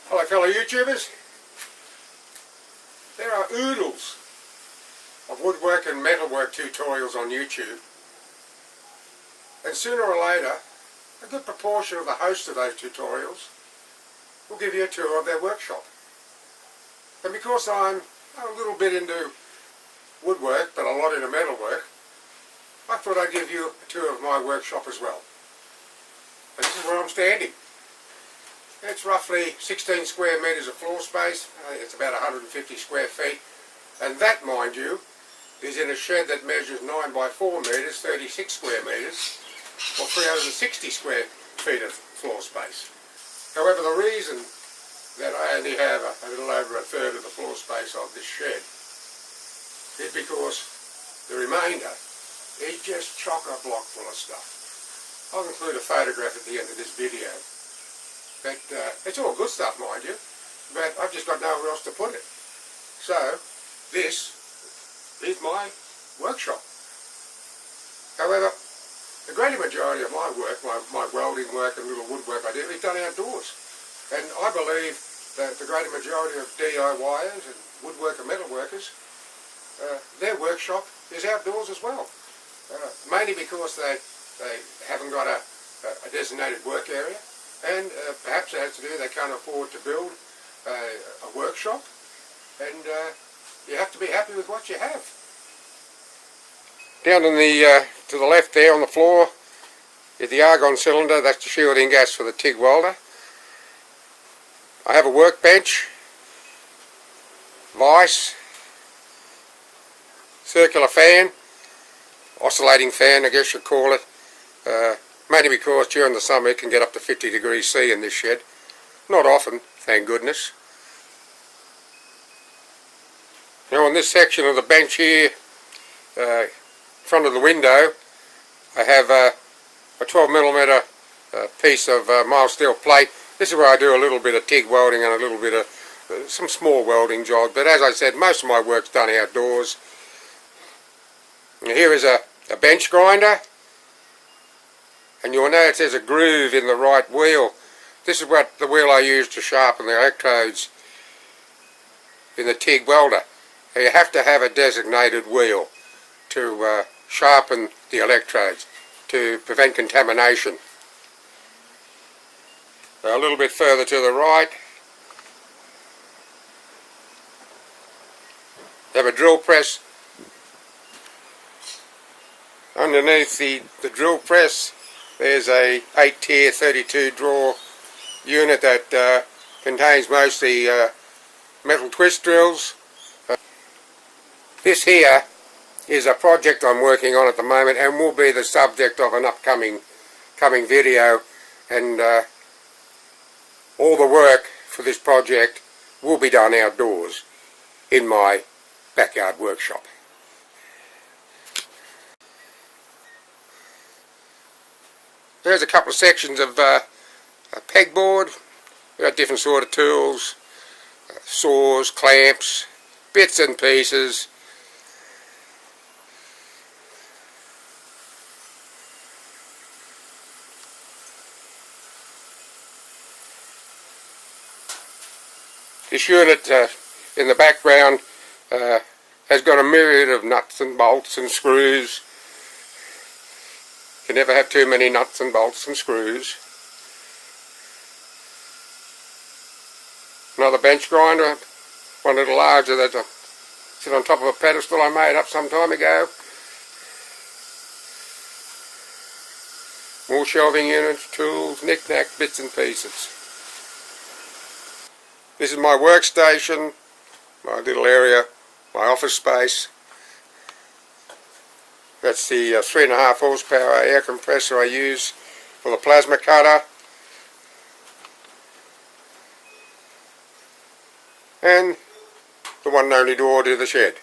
Hello fellow YouTubers. There are oodles of woodwork and metalwork tutorials on YouTube, and sooner or later a good proportion of the hosts of those tutorials will give you a tour of their workshop. And because I'm a little bit into woodwork but a lot into metalwork, I thought I'd give you a tour of my workshop as well. And this is where I'm standing. It's roughly 16 square metres of floor space. I think it's about 150 square feet. And that, mind you, is in a shed that measures 9 by 4 metres, 36 square metres, or 360 square feet of floor space. However, the reason that I only have a little over a third of the floor space of this shed is because the remainder is just chock-a-block full of stuff. I'll include a photograph at the end of this video. But it's all good stuff, mind you, but I've just got nowhere else to put it. So this is my workshop. However, the greater majority of my work, my welding work and little woodwork I do, is done outdoors. And I believe that the greater majority of DIYers and woodwork and metalworkers, their workshop is outdoors as well. Mainly because they haven't got a designated work area. And perhaps it has to do they can't afford to build a workshop, and you have to be happy with what you have. Down on the to the left there on the floor is the argon cylinder. That's the shielding gas for the TIG welder. I have a workbench, vise, circular fan, oscillating fan I guess you'd call it. Mainly because during the summer it can get up to 50 degrees C in this shed. Not often, thank goodness. Now on this section of the bench here, in front of the window, I have a 12mm piece of mild steel plate. This is where I do a little bit of TIG welding and a little bit of some small welding jobs. But as I said, most of my work's done outdoors. And here is a bench grinder. And you'll notice there's a groove in the right wheel. This is what the wheel I use to sharpen the electrodes in the TIG welder. Now you have to have a designated wheel to sharpen the electrodes to prevent contamination. Now a little bit further to the right, you have a drill press. Underneath the drill press there's a 8-tier 32 draw unit that contains mostly metal twist drills. This here is a project I'm working on at the moment and will be the subject of an upcoming video, and all the work for this project will be done outdoors in my backyard workshop. There's a couple of sections of a pegboard. We've got different sort of tools, saws, clamps, bits and pieces. This unit in the background has got a myriad of nuts and bolts and screws. You can never have too many nuts and bolts and screws. Another bench grinder, one a little larger that sit on top of a pedestal I made up some time ago. More shelving units, tools, knick-knack, bits and pieces. This is my workstation, my little area, my office space. That's the 3.5 horsepower air compressor I use for the plasma cutter. And the one and only door to the shed.